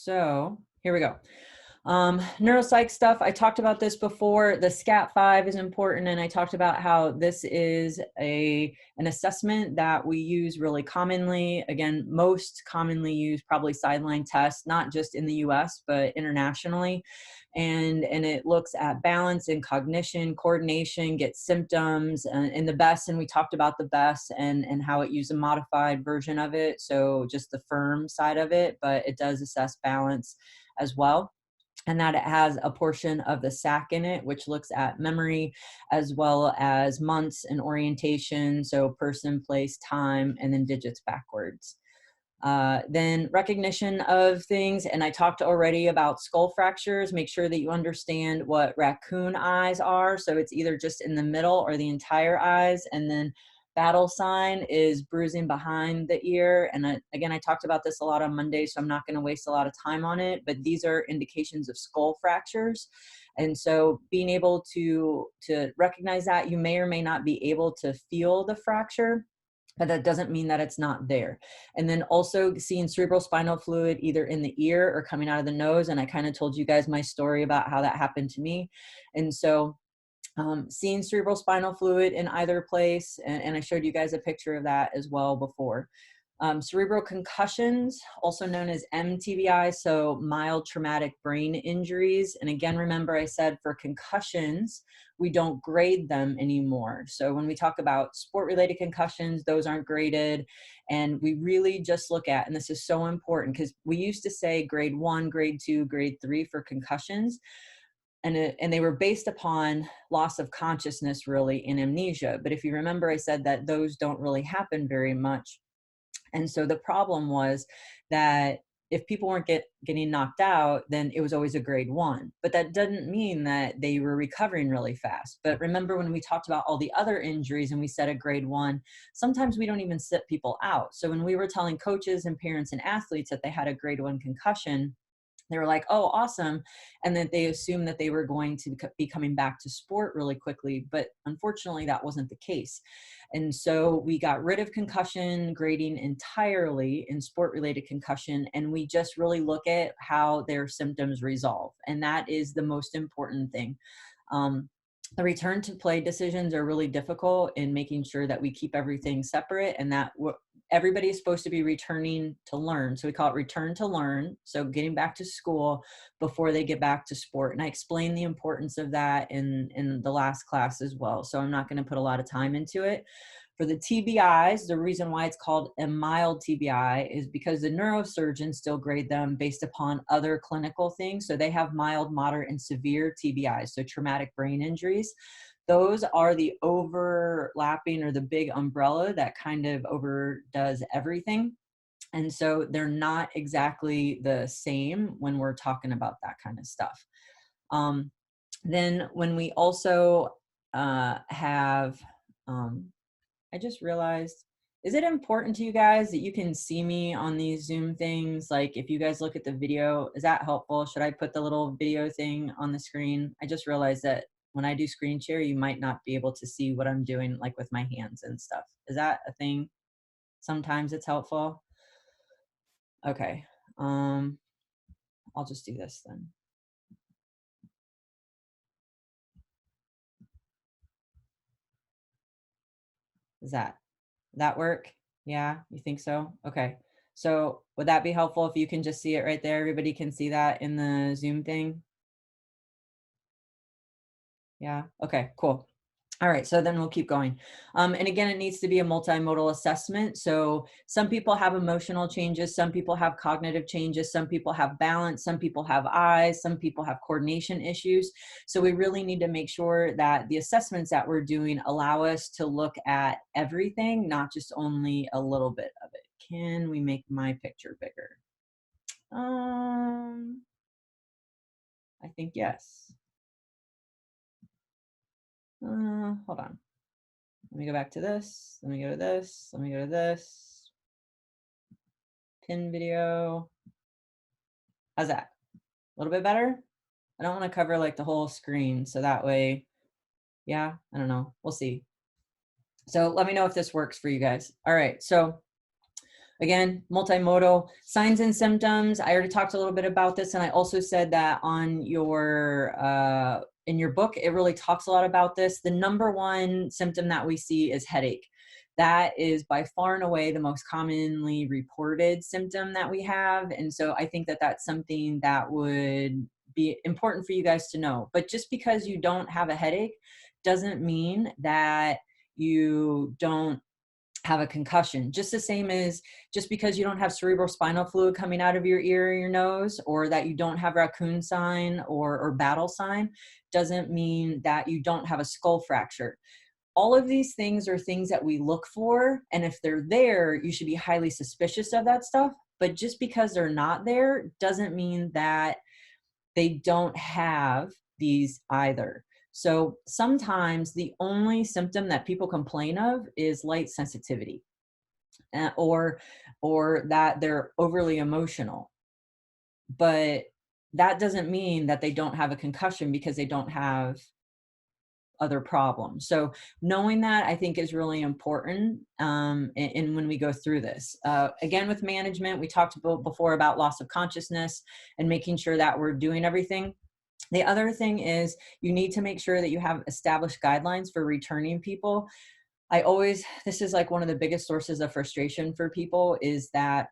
So here we go. Neuropsych stuff, I talked about this before. The SCAT5 is important, and I talked about how this is an assessment that we use really commonly. Again, most commonly used probably sideline tests, not just in the US, but internationally. And it looks at balance and cognition, coordination, gets symptoms, and the best. And we talked about the best and how it used a modified version of it. So just the firm side of it, but it does assess balance as well. And that it has a portion of the SAC in it, which looks at memory as well as months and orientation. So person, place, time, and then digits backwards. Then recognition of things. And I talked already about skull fractures. Make sure that you understand what raccoon eyes are. So it's either just in the middle or the entire eyes. And then battle sign is bruising behind the ear. And again, I talked about this a lot on Monday, so I'm not going to waste a lot of time on it, but these are indications of skull fractures. And so being able to recognize that, you may or may not be able to feel the fracture, but that doesn't mean that it's not there. And then also seeing cerebral spinal fluid either in the ear or coming out of the nose. And I kind of told you guys my story about how that happened to me. And so seeing cerebral spinal fluid in either place, and I showed you guys a picture of that as well before. Cerebral concussions, also known as MTBI, so mild traumatic brain injuries. And again, remember I said for concussions, we don't grade them anymore. So when we talk about sport-related concussions, those aren't graded. And we really just look at, and this is so important because we used to say grade 1, grade 2, grade 3 for concussions. And they were based upon loss of consciousness really in amnesia. But if you remember, I said that those don't really happen very much. And so the problem was that if people weren't getting knocked out, then it was always a grade 1. But that doesn't mean that they were recovering really fast. But remember when we talked about all the other injuries and we said a grade 1, sometimes we don't even sit people out. So when we were telling coaches and parents and athletes that they had a grade 1 concussion, they were like, oh, awesome. And then they assumed that they were going to be coming back to sport really quickly. But unfortunately, that wasn't the case. And so we got rid of concussion grading entirely in sport-related concussion. And we just really look at how their symptoms resolve. And that is the most important thing. The return to play decisions are really difficult in making sure that we keep everything separate and that everybody is supposed to be returning to learn. So we call it return to learn. So getting back to school before they get back to sport. And I explained the importance of that in the last class as well. So I'm not going to put a lot of time into it. For the TBIs, the reason why it's called a mild TBI is because the neurosurgeons still grade them based upon other clinical things. So they have mild, moderate, and severe TBIs, so traumatic brain injuries. Those are the overlapping or the big umbrella that kind of overdoes everything. And so they're not exactly the same when we're talking about that kind of stuff. Then when we also have, I just realized, is it important to you guys that you can see me on these Zoom things? Like if you guys look at the video, is that helpful? Should I put the little video thing on the screen? I just realized that when I do screen share, you might not be able to see what I'm doing like with my hands and stuff. Is that a thing? Sometimes it's helpful. Okay. I'll just do this then. Does that work? Yeah, you think so? Okay. So would that be helpful if you can just see it right there? Everybody can see that in the Zoom thing? Yeah. Okay, cool. All right, so then we'll keep going. And again, it needs to be a multimodal assessment. So some people have emotional changes, some people have cognitive changes, some people have balance, some people have eyes, some people have coordination issues. So we really need to make sure that the assessments that we're doing allow us to look at everything, not just only a little bit of it. Can we make my picture bigger? I think yes. Hold on. Let me go back to this. Let me go to this. Let me go to this. Pin video. How's that? A little bit better? I don't want to cover like the whole screen. So that way, yeah, I don't know. We'll see. So let me know if this works for you guys. All right. So Again, multimodal signs and symptoms. I already talked a little bit about this, and I also said that on your in your book, it really talks a lot about this. The number one symptom that we see is headache. That is by far and away the most commonly reported symptom that we have, and so I think that that's something that would be important for you guys to know. But just because you don't have a headache doesn't mean that you don't have a concussion. Just the same as just because you don't have cerebral spinal fluid coming out of your ear or your nose, or that you don't have raccoon sign or battle sign, doesn't mean that you don't have a skull fracture. All of these things are things that we look for, and if they're there, you should be highly suspicious of that stuff. But just because they're not there doesn't mean that they don't have these either. So sometimes the only symptom that people complain of is light sensitivity, or that they're overly emotional. But that doesn't mean that they don't have a concussion because they don't have other problems. So knowing that, I think, is really important in when we go through this. Again, with management, we talked about before about loss of consciousness and making sure that we're doing everything. The other thing is you need to make sure that you have established guidelines for returning people. This is like one of the biggest sources of frustration for people, is that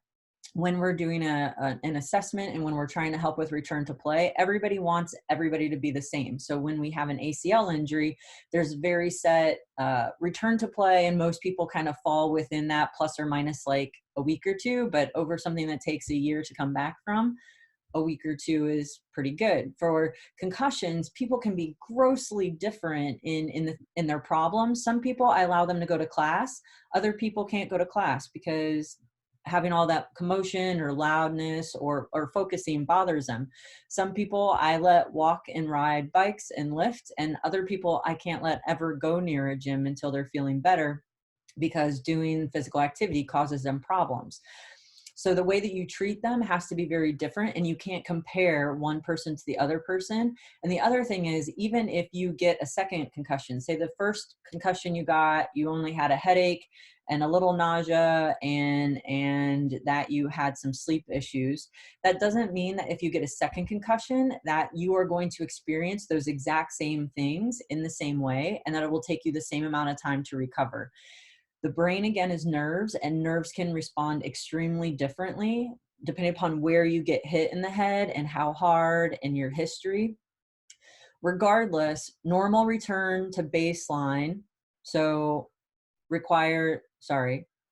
when we're doing an assessment and when we're trying to help with return to play, everybody wants everybody to be the same. So when we have an ACL injury, there's very set return to play, and most people kind of fall within that plus or minus like a week or two, but over something that takes a year to come back from, a week or two is pretty good. For concussions, people can be grossly different in their problems. Some people, I allow them to go to class. Other people can't go to class because having all that commotion or loudness or focusing bothers them. Some people I let walk and ride bikes and lift, and other people I can't let ever go near a gym until they're feeling better, because doing physical activity causes them problems. So the way that you treat them has to be very different, and you can't compare one person to the other person. And the other thing is, even if you get a second concussion, say the first concussion you got, you only had a headache and a little nausea, and that you had some sleep issues, that doesn't mean that if you get a second concussion that you are going to experience those exact same things in the same way, and that it will take you the same amount of time to recover. The brain, again, is nerves, and nerves can respond extremely differently depending upon where you get hit in the head and how hard and your history. Regardless, normal return to baseline, so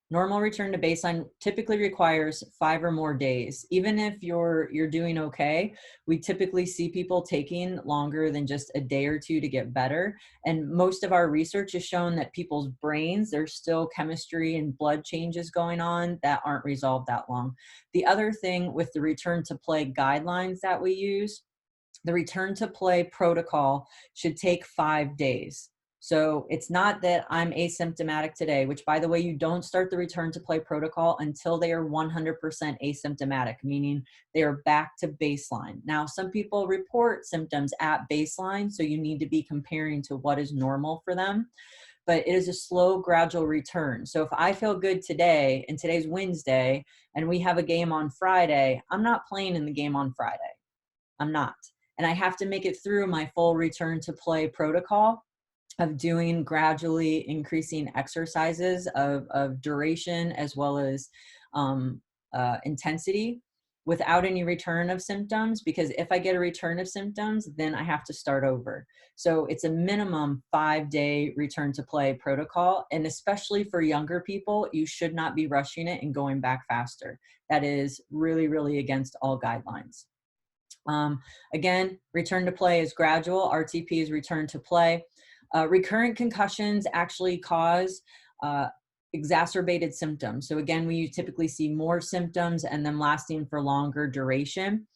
normal return to baseline typically requires 5 or more days. Even if you're doing okay, we typically see people taking longer than just a day or two to get better. And most of our research has shown that people's brains, there's still chemistry and blood changes going on that aren't resolved that long. The other thing with the return to play guidelines that we use, the return to play protocol should take 5 days. So it's not that I'm asymptomatic today, which, by the way, you don't start the return to play protocol until they are 100% asymptomatic, meaning they are back to baseline. Now, some people report symptoms at baseline, so you need to be comparing to what is normal for them. But it is a slow, gradual return. So if I feel good today, and today's Wednesday, and we have a game on Friday, I'm not playing in the game on Friday. I'm not. And I have to make it through my full return to play protocol of doing gradually increasing exercises of duration as well as intensity without any return of symptoms, because if I get a return of symptoms, then I have to start over. So it's a minimum 5-day return to play protocol. And especially for younger people, you should not be rushing it and going back faster. That is really, really against all guidelines. Again, return to play is gradual. RTP is return to play. Recurrent concussions actually cause exacerbated symptoms. So again, we typically see more symptoms and them lasting for longer duration.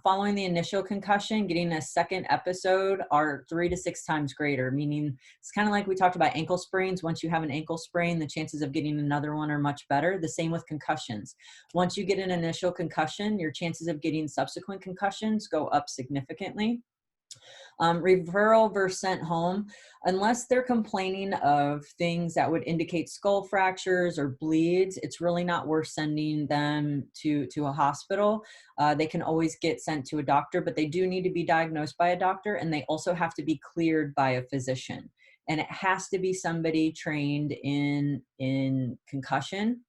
Following the initial concussion, getting a second episode are 3 to 6 times greater, meaning it's kind of like we talked about ankle sprains. Once you have an ankle sprain, the chances of getting another one are much better. The same with concussions. Once you get an initial concussion, your chances of getting subsequent concussions go up significantly. Referral versus sent home, unless they're complaining of things that would indicate skull fractures or bleeds, it's really not worth sending them to a hospital. They can always get sent to a doctor, but they do need to be diagnosed by a doctor, and they also have to be cleared by a physician. And it has to be somebody trained in concussion.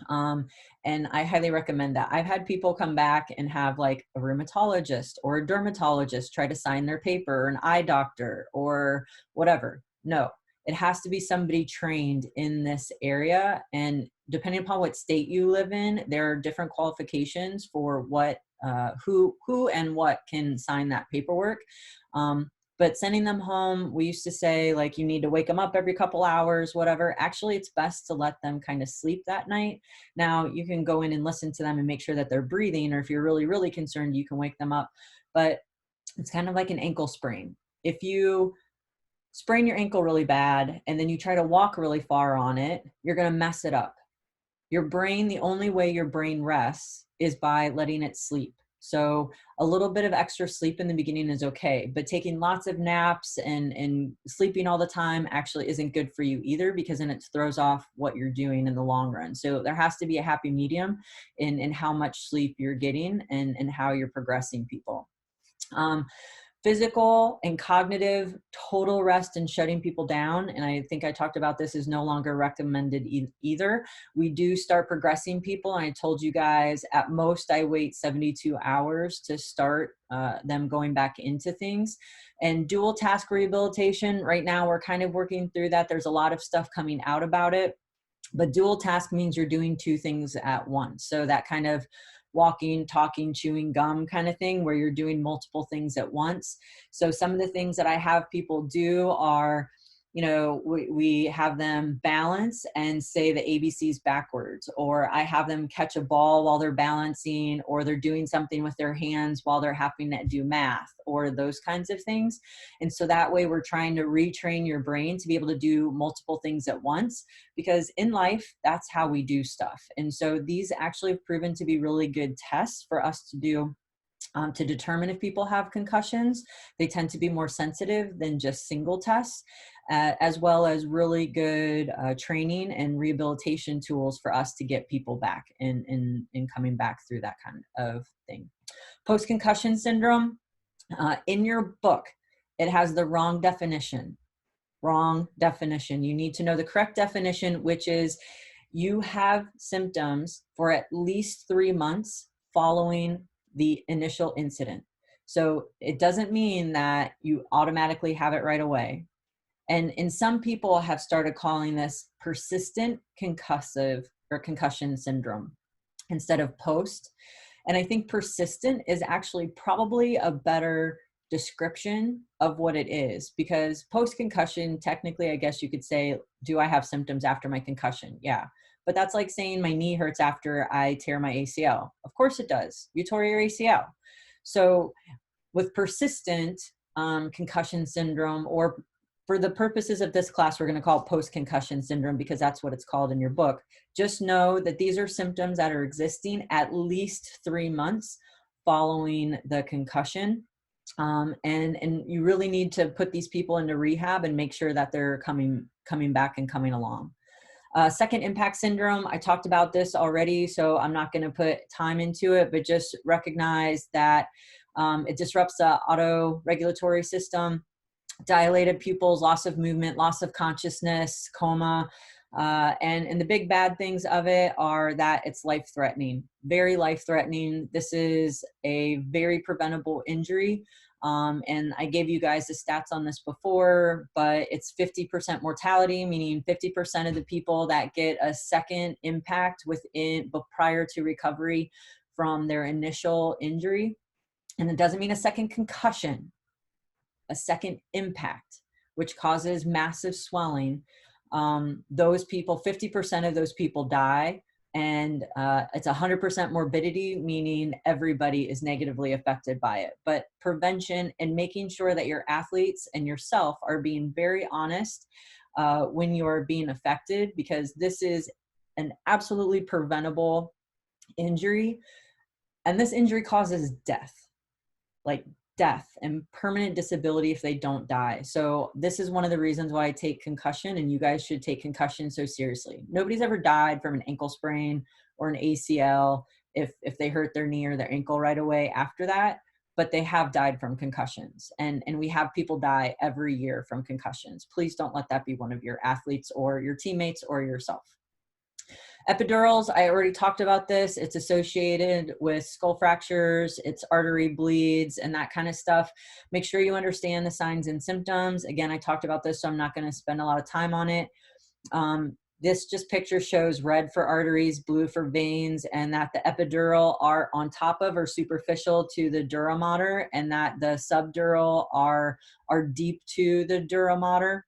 Um, and I highly recommend that. I've had people come back and have like a rheumatologist or a dermatologist try to sign their paper, or an eye doctor or whatever. No, it has to be somebody trained in this area. And depending upon what state you live in, there are different qualifications for what, who and what can sign that paperwork. But sending them home, we used to say like you need to wake them up every couple hours, whatever. Actually, it's best to let them kind of sleep that night. Now you can go in and listen to them and make sure that they're breathing, or if you're really, really concerned, you can wake them up. But it's kind of like an ankle sprain. If you sprain your ankle really bad and then you try to walk really far on it, you're going to mess it up. Your brain, the only way your brain rests is by letting it sleep. So a little bit of extra sleep in the beginning is okay, but taking lots of naps and sleeping all the time actually isn't good for you either, because then it throws off what you're doing in the long run. So there has to be a happy medium in how much sleep you're getting and how you're progressing people. Physical and cognitive total rest and shutting people down, and I think I talked about this, is no longer recommended either. We do start progressing people, and I told you guys at most I wait 72 hours to start them going back into things. And dual task rehabilitation, right now we're kind of working through that. There's a lot of stuff coming out about it. But dual task means you're doing two things at once. So that kind of walking, talking, chewing gum kind of thing, where you're doing multiple things at once. So some of the things that I have people do are, you know, we have them balance and say the ABCs backwards, or I have them catch a ball while they're balancing, or they're doing something with their hands while they're having to do math, or those kinds of things. And so that way we're trying to retrain your brain to be able to do multiple things at once, because in life, that's how we do stuff. And so these actually have proven to be really good tests for us to do to determine if people have concussions. They tend to be more sensitive than just single tests, as well as really good training and rehabilitation tools for us to get people back and coming back through that kind of thing. Post-concussion syndrome, in your book, it has the wrong definition. Wrong definition. You need to know the correct definition, which is you have symptoms for at least 3 months following the initial incident. So it doesn't mean that you automatically have it right away. And some people have started calling this persistent concussive or concussion syndrome instead of post. And I think persistent is actually probably a better description of what it is, because post-concussion, technically, I guess you could say, do I have symptoms after my concussion? Yeah. But that's like saying my knee hurts after I tear my ACL. Of course it does. You tore your ACL. So with persistent concussion syndrome, or for the purposes of this class, we're going to call it post-concussion syndrome because that's what it's called in your book. Just know that these are symptoms that are existing at least 3 months following the concussion. And you really need to put these people into rehab and make sure that they're coming back and coming along. Second impact syndrome, I talked about this already, so I'm not going to put time into it, but just recognize that it disrupts the autoregulatory system, dilated pupils, loss of movement, loss of consciousness, coma. And the big bad things of it are that it's life-threatening, very life-threatening. This is a very preventable injury. And I gave you guys the stats on this before, but it's 50% mortality, meaning 50% of the people that get a second impact prior to recovery from their initial injury. And it doesn't mean a second concussion, a second impact, which causes massive swelling. Those people, 50% of those people die, and it's 100% morbidity, meaning everybody is negatively affected by it. But prevention and making sure that your athletes and yourself are being very honest when you're being affected, because this is an absolutely preventable injury. And this injury causes death, like death and permanent disability if they don't die. So this is one of the reasons why I take concussion, and you guys should take concussion so seriously. Nobody's ever died from an ankle sprain or an ACL if they hurt their knee or their ankle right away after that, but they have died from concussions. And we have people die every year from concussions. Please don't let that be one of your athletes or your teammates or yourself. Epidurals, I already talked about this. It's associated with skull fractures, it's artery bleeds, and that kind of stuff. Make sure you understand the signs and symptoms. Again, I talked about this, so I'm not going to spend a lot of time on it. This just picture shows red for arteries, blue for veins, and that the epidural are on top of or superficial to the dura mater, and that the subdural are deep to the dura mater.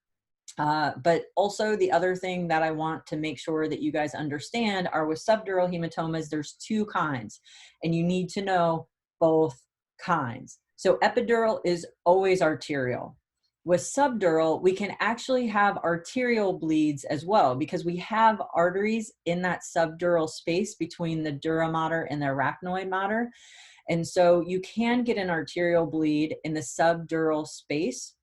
But also the other thing that I want to make sure that you guys understand are with subdural hematomas, there's two kinds, and you need to know both kinds. So epidural is always arterial. With subdural, we can actually have arterial bleeds as well because we have arteries in that subdural space between the dura mater and the arachnoid mater. And so you can get an arterial bleed in the subdural space.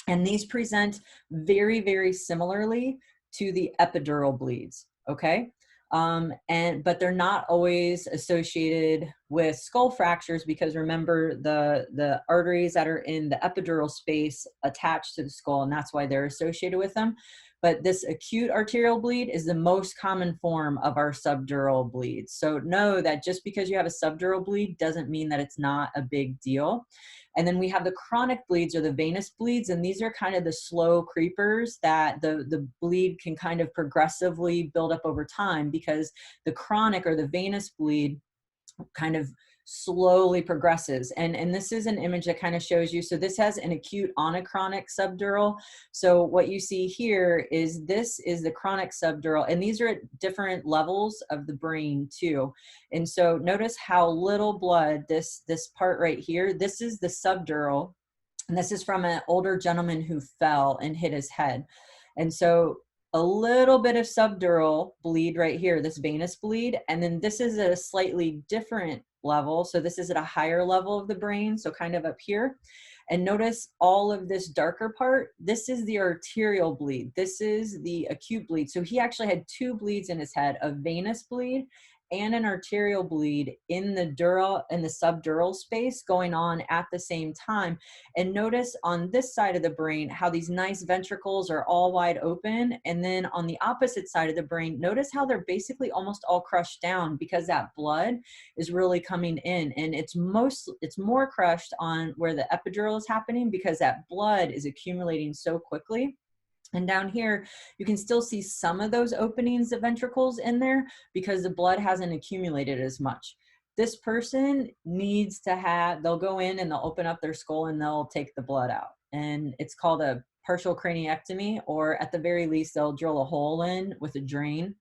And these present very, very similarly to the epidural bleeds, okay? But they're not always associated with skull fractures because remember the arteries that are in the epidural space attach to the skull, and that's why they're associated with them. But this acute arterial bleed is the most common form of our subdural bleeds. So know that just because you have a subdural bleed doesn't mean that it's not a big deal. And then we have the chronic bleeds or the venous bleeds, and these are kind of the slow creepers that the bleed can kind of progressively build up over time because the chronic or the venous bleed kind of slowly progresses. And this is an image that kind of shows you, so this has an acute on a chronic subdural. So what you see here is this is the chronic subdural, and these are at different levels of the brain too. And so notice how little blood, this part right here, this is the subdural, and this is from an older gentleman who fell and hit his head. And so a little bit of subdural bleed right here, this venous bleed, and then this is at a slightly different level. So this is at a higher level of the brain, so kind of up here. And notice all of this darker part, this is the arterial bleed. This is the acute bleed. So he actually had two bleeds in his head, a venous bleed and an arterial bleed in the dura and the subdural space going on at the same time. And notice on this side of the brain how these nice ventricles are all wide open, and then on the opposite side of the brain, notice how they're basically almost all crushed down because that blood is really coming in, and it's more crushed on where the epidural is happening because that blood is accumulating so quickly. And down here, you can still see some of those openings, the ventricles in there, because the blood hasn't accumulated as much. This person needs to have, they'll go in and they'll open up their skull and they'll take the blood out. And it's called a partial craniectomy, or at the very least, they'll drill a hole in with a drain.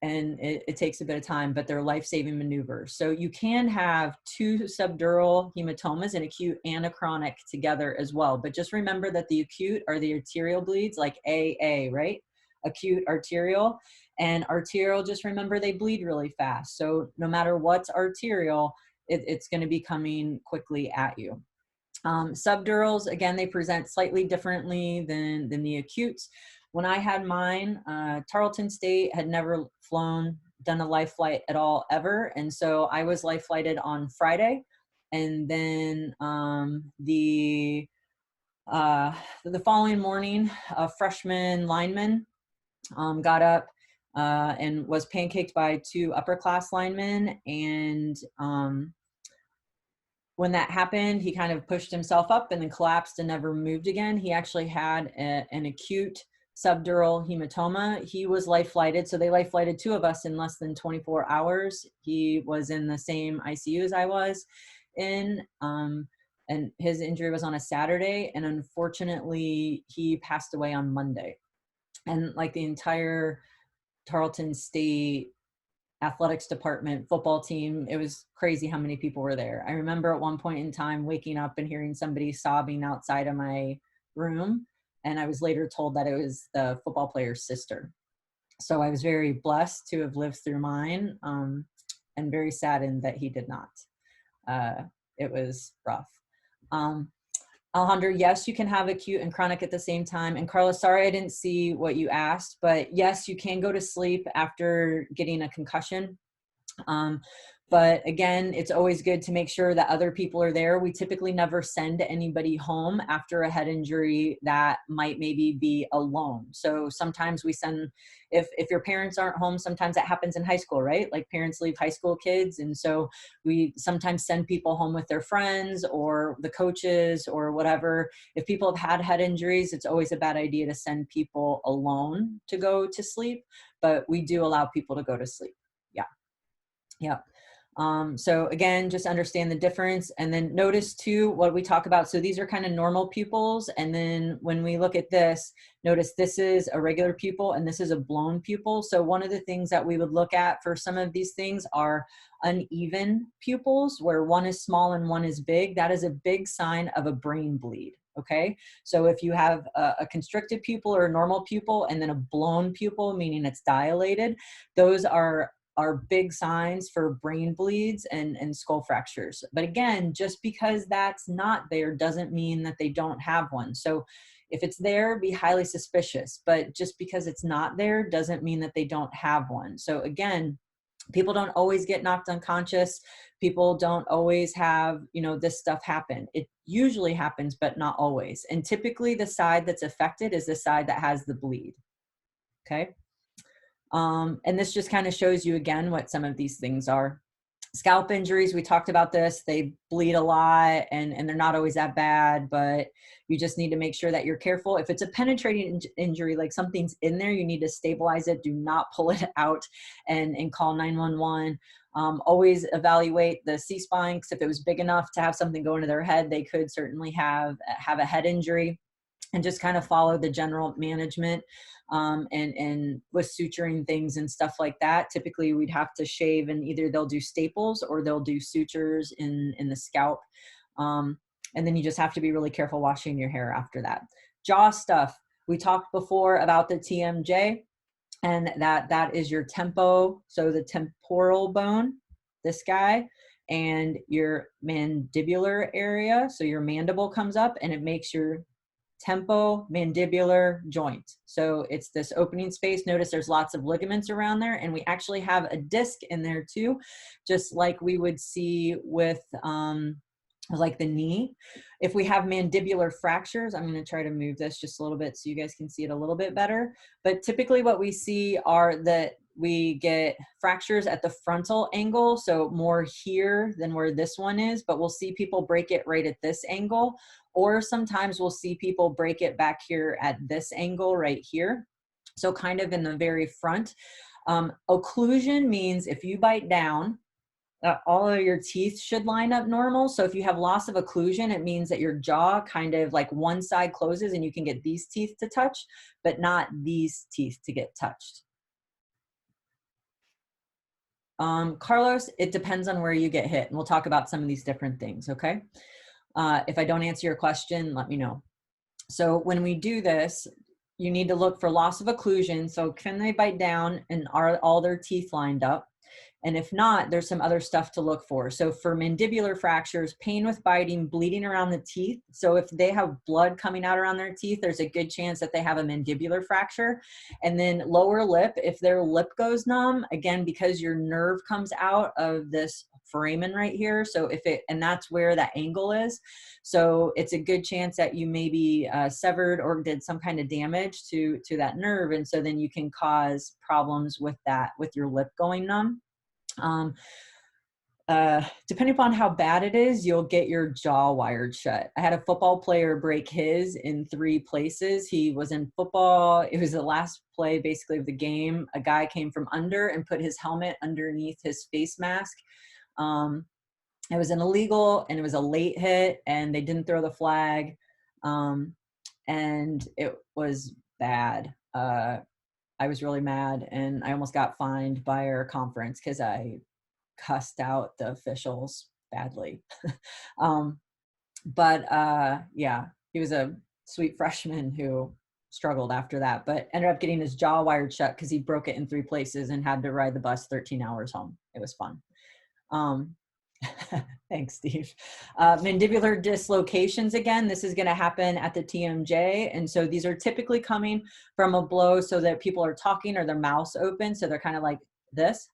And it takes a bit of time, but they're life-saving maneuvers. So you can have two subdural hematomas, an acute and a chronic, together as well. But just remember that the acute are the arterial bleeds, like AA, right? Acute arterial. And arterial, just remember they bleed really fast. So no matter what's arterial, it's going to be coming quickly at you. Subdurals, again, they present slightly differently than the acutes. When I had mine, Tarleton State had never done a life flight at all ever. And so I was life flighted on Friday. And then the following morning, a freshman lineman got up and was pancaked by two upper class linemen. And when that happened, he kind of pushed himself up and then collapsed and never moved again. He actually had an acute subdural hematoma. He was life flighted. So they life flighted two of us in less than 24 hours. He was in the same ICU as I was in, and his injury was on a Saturday. And unfortunately, he passed away on Monday. And like the entire Tarleton State athletics department, football team, it was crazy how many people were there. I remember at one point in time waking up and hearing somebody sobbing outside of my room. And I was later told that it was the football player's sister. So I was very blessed to have lived through mine, and very saddened that he did not. it was rough. Alejandro, yes, you can have acute and chronic at the same time. And Carla, sorry I didn't see what you asked, but yes, you can go to sleep after getting a concussion. But again, it's always good to make sure that other people are there. We typically never send anybody home after a head injury that might maybe be alone. So sometimes we send, if your parents aren't home, sometimes that happens in high school, right? Like parents leave high school kids. And so we sometimes send people home with their friends or the coaches or whatever. If people have had head injuries, it's always a bad idea to send people alone to go to sleep, but we do allow people to go to sleep. Yeah. Yeah. So again, just understand the difference, and then notice too what we talk about. So these are kind of normal pupils. And then when we look at this, notice this is a regular pupil and this is a blown pupil. So one of the things that we would look at for some of these things are uneven pupils where one is small and one is big. That is a big sign of a brain bleed. Okay. So if you have a constricted pupil or a normal pupil and then a blown pupil, meaning it's dilated, those are big signs for brain bleeds and skull fractures. But again, just because that's not there doesn't mean that they don't have one. So if it's there, be highly suspicious. But just because it's not there doesn't mean that they don't have one. So again, people don't always get knocked unconscious. People don't always have, this stuff happen. It usually happens, but not always. And typically the side that's affected is the side that has the bleed. Okay. And this just kind of shows you again what some of these things are. Scalp injuries, we talked about this, they bleed a lot and they're not always that bad, but you just need to make sure that you're careful. If it's a penetrating injury, like something's in there, you need to stabilize it. Do not pull it out and call 911. Always evaluate the C-spine, because if it was big enough to have something go into their head, they could certainly have a head injury. And just kind of follow the general management. And with suturing things and stuff like that, typically we'd have to shave, and either they'll do staples or they'll do sutures in the scalp. And then you just have to be really careful washing your hair after that. Jaw stuff. We talked before about the TMJ, and that is your tempo. So the temporal bone, this guy, and your mandibular area. So your mandible comes up and it makes your tempo-mandibular joint. So it's this opening space. Notice there's lots of ligaments around there, and we actually have a disc in there too, just like we would see with like the knee. If we have mandibular fractures, I'm going to try to move this just a little bit so you guys can see it a little bit better. But typically what we see are that we get fractures at the frontal angle, so more here than where this one is, but we'll see people break it right at this angle, or sometimes we'll see people break it back here at this angle right here. So kind of in the very front. Occlusion means if you bite down, all of your teeth should line up normal. So if you have loss of occlusion, it means that your jaw kind of like one side closes and you can get these teeth to touch, but not these teeth to get touched. Carlos, it depends on where you get hit, and we'll talk about some of these different things, okay? If I don't answer your question, let me know. So when we do this, you need to look for loss of occlusion. So can they bite down and are all their teeth lined up? And if not, there's some other stuff to look for. So for mandibular fractures, pain with biting, bleeding around the teeth. So if they have blood coming out around their teeth, there's a good chance that they have a mandibular fracture. And then lower lip, if their lip goes numb, again, because your nerve comes out of this foramen right here. So if it, and that's where that angle is. So it's a good chance that you maybe severed or did some kind of damage to that nerve. And so then you can cause problems with that, with your lip going numb. Depending upon how bad it is, you'll get your jaw wired shut. I had a football player break his in 3 places. He was in football. It was the last play basically of the game. A guy came from under and put his helmet underneath his face mask. It was an illegal and it was a late hit and they didn't throw the flag. And it was bad. I was really mad and I almost got fined by our conference because I cussed out the officials badly. Yeah, he was a sweet freshman who struggled after that, but ended up getting his jaw wired shut because he broke it in 3 places and had to ride the bus 13 hours home. It was fun. Thanks, Steve. Mandibular dislocations, again, this is going to happen at the TMJ. And so these are typically coming from a blow so that people are talking or their mouth's open. So they're kind of like this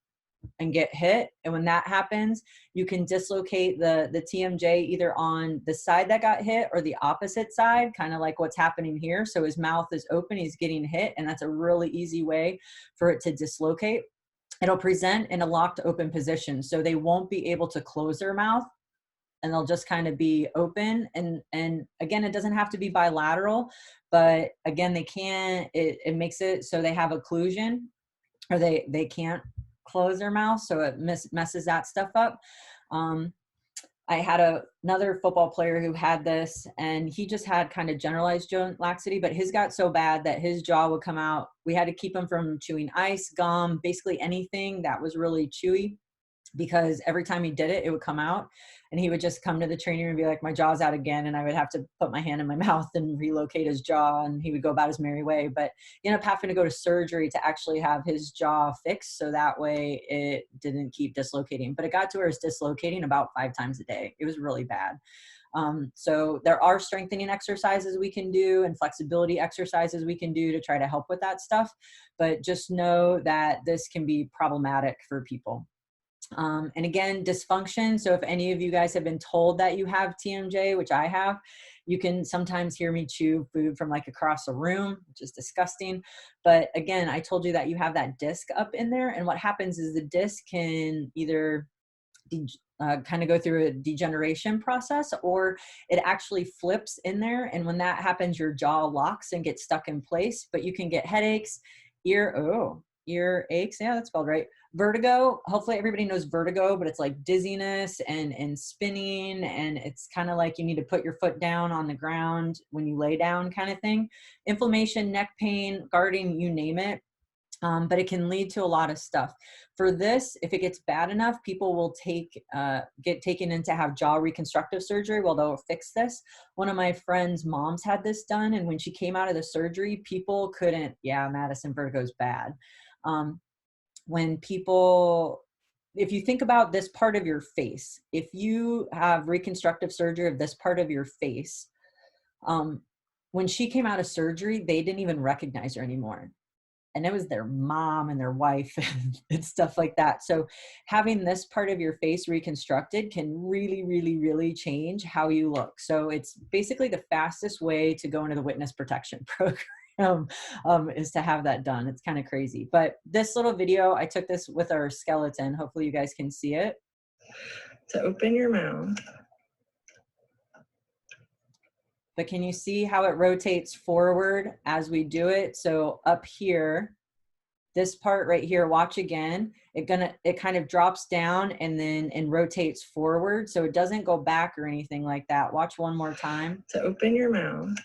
and get hit. And when that happens, you can dislocate the TMJ either on the side that got hit or the opposite side, kind of like what's happening here. So his mouth is open, he's getting hit, and that's a really easy way for it to dislocate. It'll present in a locked open position. So they won't be able to close their mouth and they'll just kind of be open. And again, it doesn't have to be bilateral, but again, they can't, it makes it so they have occlusion or they can't close their mouth. So it messes that stuff up. I had another football player who had this, and he just had kind of generalized joint laxity, but his got so bad that his jaw would come out. We had to keep him from chewing ice, gum, basically anything that was really chewy, because every time he did it, it would come out. And he would just come to the trainer and be like, my jaw's out again. And I would have to put my hand in my mouth and relocate his jaw, and he would go about his merry way. But he ended up having to go to surgery to actually have his jaw fixed, so that way it didn't keep dislocating. But it got to where it's dislocating about 5 times a day. It was really bad. So there are strengthening exercises we can do and flexibility exercises we can do to try to help with that stuff. But just know that this can be problematic for people. And again, dysfunction. So if any of you guys have been told that you have TMJ, which I have, you can sometimes hear me chew food from like across a room, which is disgusting. But again, I told you that you have that disc up in there. And what happens is the disc can either kind of go through a degeneration process, or it actually flips in there. And when that happens, your jaw locks and gets stuck in place, but you can get headaches, ear aches. Yeah, that's spelled right. Vertigo. Hopefully everybody knows vertigo, but it's like dizziness and spinning. And it's kind of like you need to put your foot down on the ground when you lay down kind of thing. Inflammation, neck pain, guarding, you name it. But it can lead to a lot of stuff. For this, if it gets bad enough, people will get taken in to have jaw reconstructive surgery. Well, they'll fix this. One of my friend's moms had this done, and when she came out of the surgery, people couldn't. Yeah, Madison, vertigo's bad. If you think about this part of your face, if you have reconstructive surgery of this part of your face, when she came out of surgery, they didn't even recognize her anymore. And it was their mom and their wife and stuff like that. So having this part of your face reconstructed can really, really, really change how you look. So it's basically the fastest way to go into the witness protection program is to have that done. It's kind of crazy. But this little video, I took this with our skeleton. Hopefully you guys can see it. To open your mouth. But can you see how it rotates forward as we do it? So up here, this part right here, watch again, it kind of drops down and rotates forward. So it doesn't go back or anything like that. Watch one more time. To open your mouth.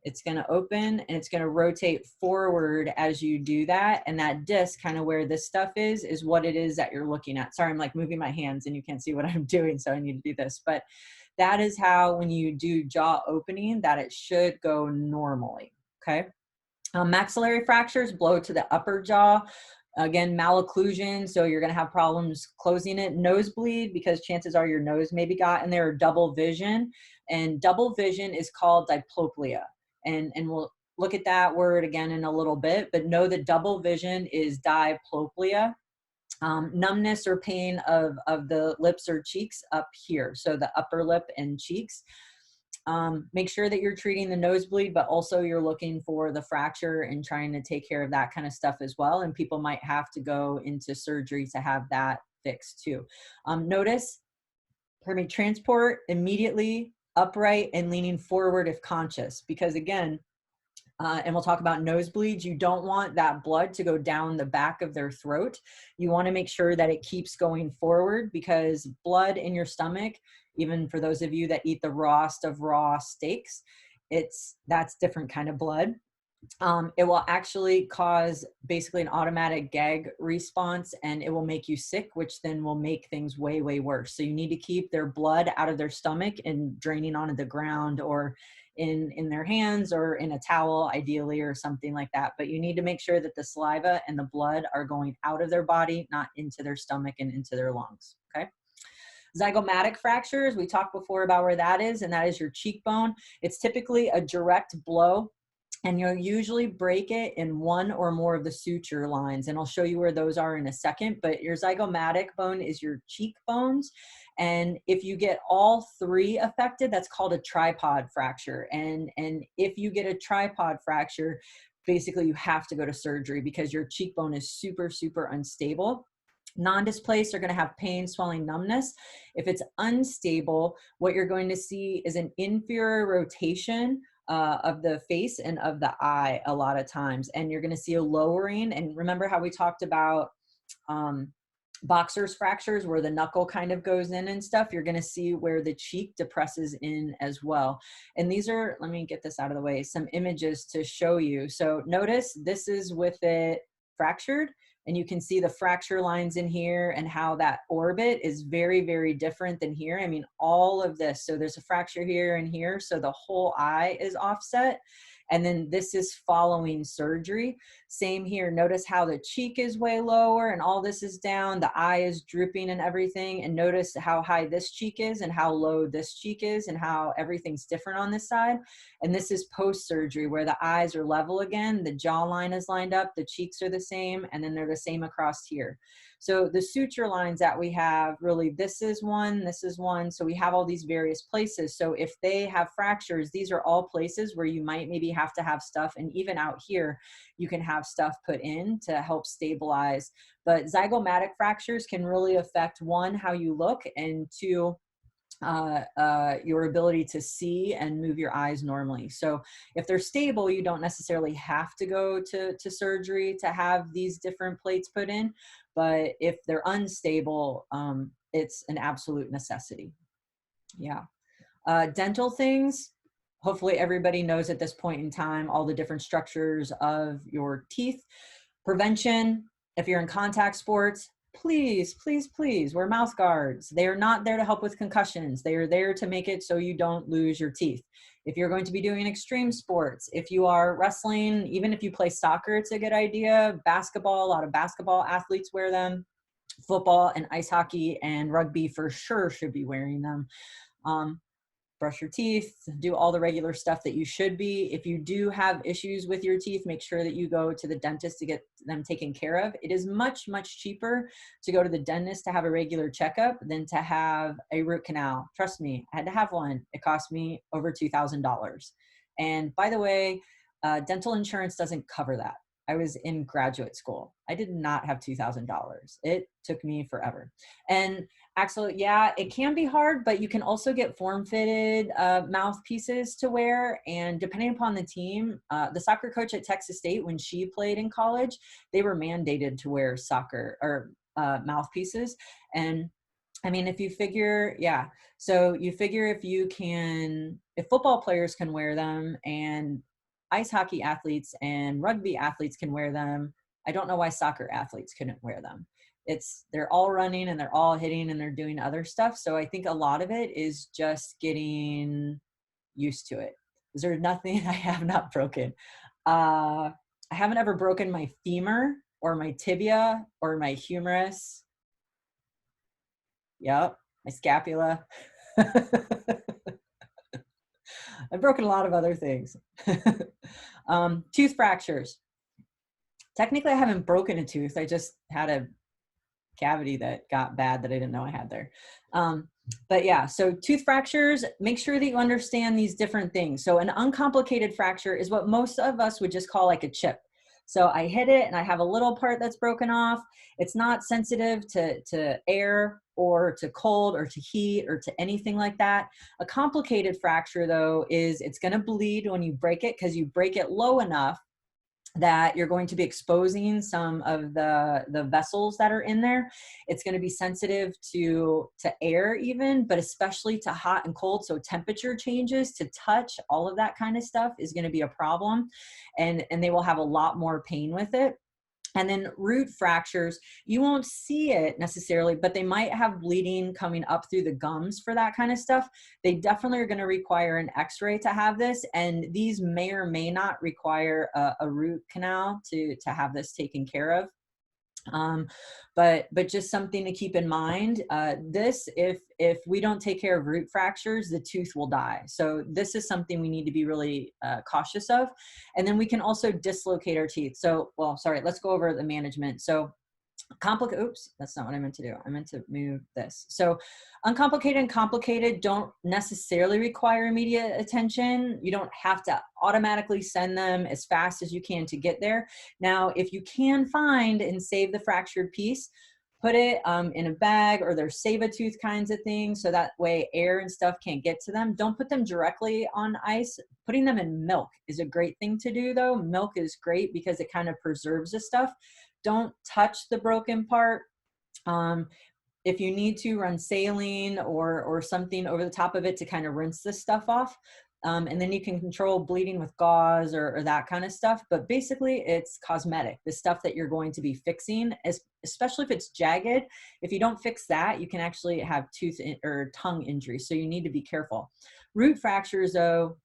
It's going to open and it's going to rotate forward as you do that. And that disc, kind of where this stuff is what it is that you're looking at. Sorry, I'm like moving my hands and you can't see what I'm doing, so I need to do this. But that is how, when you do jaw opening, that it should go normally, okay? Maxillary fractures, blow to the upper jaw. Again, malocclusion, so you're going to have problems closing it. Nosebleed, because chances are your nose maybe got in there. Or double vision, and double vision is called diplopia. And we'll look at that word again in a little bit, but know that double vision is diplopia. Numbness or pain of the lips or cheeks up here, so the upper lip and cheeks. Make sure that you're treating the nosebleed, but also you're looking for the fracture and trying to take care of that kind of stuff as well. And people might have to go into surgery to have that fixed too. Notice, transport immediately upright and leaning forward if conscious, because again, and we'll talk about nosebleeds, you don't want that blood to go down the back of their throat. You want to make sure that it keeps going forward, because blood in your stomach, even for those of you that eat the rawest of raw steaks, that's different kind of blood. It will actually cause basically an automatic gag response, and it will make you sick, which then will make things way, way worse. So you need to keep their blood out of their stomach and draining onto the ground, or in their hands, or in a towel ideally, or something like that. But you need to make sure that the saliva and the blood are going out of their body, not into their stomach and into their lungs, okay? Zygomatic fractures, we talked before about where that is, and that is your cheekbone. It's typically a direct blow, and you'll usually break it in one or more of the suture lines. And I'll show you where those are in a second, but your zygomatic bone is your cheekbones. And if you get all three affected, that's called a tripod fracture. And if you get a tripod fracture, basically you have to go to surgery because your cheekbone is super, super unstable. Non-displaced are going to have pain, swelling, numbness. If it's unstable, what you're going to see is an inferior rotation of the face and of the eye a lot of times. And you're going to see a lowering. And remember how we talked about boxer's fractures where the knuckle kind of goes in and stuff? You're going to see where the cheek depresses in as well. And these are, let me get this out of the way, some images to show you. So notice this is with it fractured, and you can see the fracture lines in here and how that orbit is very, very different than here. I mean, all of this. So there's a fracture here and here. So the whole eye is offset. And then this is following surgery. Same here. Notice how the cheek is way lower and all this is down. The eye is drooping and everything. And notice how high this cheek is and how low this cheek is and how everything's different on this side. And this is post-surgery where the eyes are level again. The jawline is lined up. The cheeks are the same. And then they're the same across here. So the suture lines that we have, really, this is one, this is one. So we have all these various places. So if they have fractures, these are all places where you might maybe have to have stuff. And even out here, you can have stuff put in to help stabilize. But zygomatic fractures can really affect, one, how you look, and two, your ability to see and move your eyes normally. So if they're stable, you don't necessarily have to go to surgery to have these different plates put in. But if they're unstable, it's an absolute necessity. Yeah. Dental things, hopefully everybody knows at this point in time all the different structures of your teeth. Prevention, if you're in contact sports, please, please, please wear mouth guards. They are not there to help with concussions. They are there to make it so you don't lose your teeth. If you're going to be doing extreme sports, if you are wrestling, even if you play soccer, it's a good idea. Basketball, a lot of basketball athletes wear them. Football and ice hockey and rugby for sure should be wearing them. Brush your teeth, do all the regular stuff that you should be. If you do have issues with your teeth, make sure that you go to the dentist to get them taken care of. It is much, much cheaper to go to the dentist to have a regular checkup than to have a root canal. Trust me, I had to have one. It cost me over $2,000. And by the way, dental insurance doesn't cover that. I was in graduate school. I did not have $2,000. It took me forever. And actually, yeah, it can be hard, but you can also get form-fitted mouthpieces to wear. And depending upon the team, the soccer coach at Texas State, when she played in college, they were mandated to wear soccer or mouthpieces. And I mean, if you figure, yeah, so you figure if football players can wear them and ice hockey athletes and rugby athletes can wear them, I don't know why soccer athletes couldn't wear them. They're all running and they're all hitting and they're doing other stuff. So I think a lot of it is just getting used to it. There's nothing I have not broken. I haven't ever broken my femur or my tibia or my humerus. Yep, my scapula. I've broken a lot of other things. Tooth fractures. Technically, I haven't broken a tooth. I just had a cavity that got bad that I didn't know I had there. But yeah, so tooth fractures, make sure that you understand these different things. So an uncomplicated fracture is what most of us would just call like a chip. So I hit it and I have a little part that's broken off. It's not sensitive to air or to cold or to heat or to anything like that. A complicated fracture though is it's going to bleed when you break it because you break it low enough that you're going to be exposing some of the vessels that are in there. It's going to be sensitive to air even, but especially to hot and cold. So temperature changes, to touch, all of that kind of stuff is going to be a problem. And they will have a lot more pain with it. And then root fractures, you won't see it necessarily, but they might have bleeding coming up through the gums for that kind of stuff. They definitely are going to require an x-ray to have this. And these may or may not require a root canal to have this taken care of. But just something to keep in mind. This, if we don't take care of root fractures, the tooth will die. So this is something we need to be really cautious of. And then we can also dislocate our teeth. So, well, sorry, let's go over the management. So oops, that's not what I meant to do. I meant to move this. So uncomplicated and complicated don't necessarily require immediate attention. You don't have to automatically send them as fast as you can to get there. Now, if you can find and save the fractured piece, put it in a bag, or there's save-a-tooth kinds of things, so that way air and stuff can't get to them. Don't put them directly on ice. Putting them in milk is a great thing to do, though. Milk is great because it kind of preserves the stuff. Don't touch the broken part. If you need to, run saline or something over the top of it to kind of rinse this stuff off. And then you can control bleeding with gauze or that kind of stuff. But basically, it's cosmetic, the stuff that you're going to be fixing, especially if it's jagged. If you don't fix that, you can actually have tooth or tongue injury. So you need to be careful. Root fractures, though,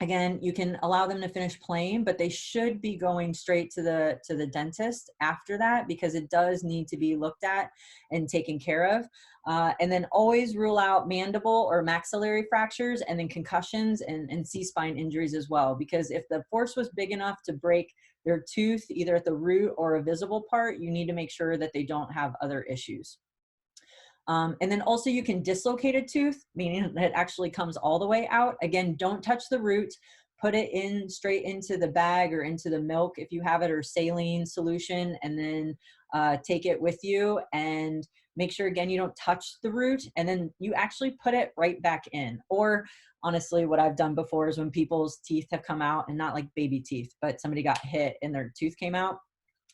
again, you can allow them to finish playing, but they should be going straight to the dentist after that, because it does need to be looked at and taken care of. And then always rule out mandible or maxillary fractures, and then concussions and C-spine injuries as well. Because if the force was big enough to break their tooth, either at the root or a visible part, you need to make sure that they don't have other issues. And then also you can dislocate a tooth, meaning that it actually comes all the way out. Again, don't touch the root. Put it in straight into the bag or into the milk if you have it, or saline solution, and then take it with you, and make sure, again, you don't touch the root, and then you actually put it right back in. Or honestly, what I've done before is when people's teeth have come out, and not like baby teeth, but somebody got hit and their tooth came out,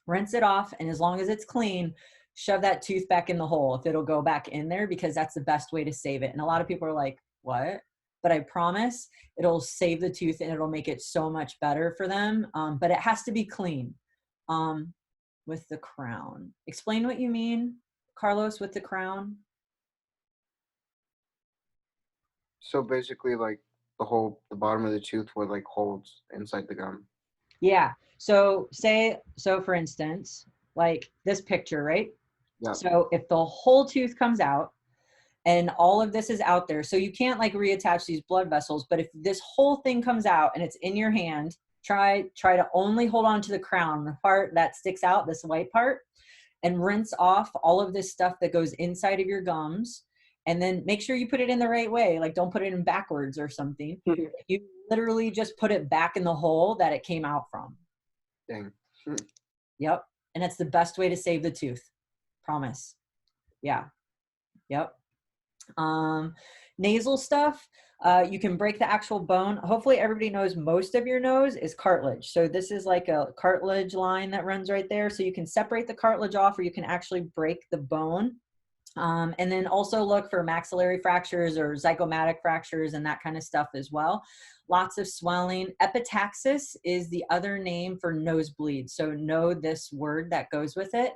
rinse it off, and as long as it's clean, shove that tooth back in the hole if it'll go back in there, because that's the best way to save it. And a lot of people are like, what? But I promise it'll save the tooth and it'll make it so much better for them. But it has to be clean. With the crown. Explain what you mean, Carlos, with the crown. So basically, like the bottom of the tooth where like holds inside the gum. Yeah. So for instance, like this picture, right? Yeah. So if the whole tooth comes out and all of this is out there, so you can't like reattach these blood vessels, but if this whole thing comes out and it's in your hand, try to only hold on to the crown, the part that sticks out, this white part, and rinse off all of this stuff that goes inside of your gums. And then make sure you put it in the right way. Like, don't put it in backwards or something. You literally just put it back in the hole that it came out from. Dang. Yep. And it's the best way to save the tooth. Promise. Yeah. Yep. Nasal stuff, you can break the actual bone. Hopefully everybody knows most of your nose is cartilage. So this is like a cartilage line that runs right there. So you can separate the cartilage off, or you can actually break the bone. And then also look for maxillary fractures or zygomatic fractures and that kind of stuff as well. Lots of swelling. Epistaxis is the other name for nosebleed. So know this word that goes with it.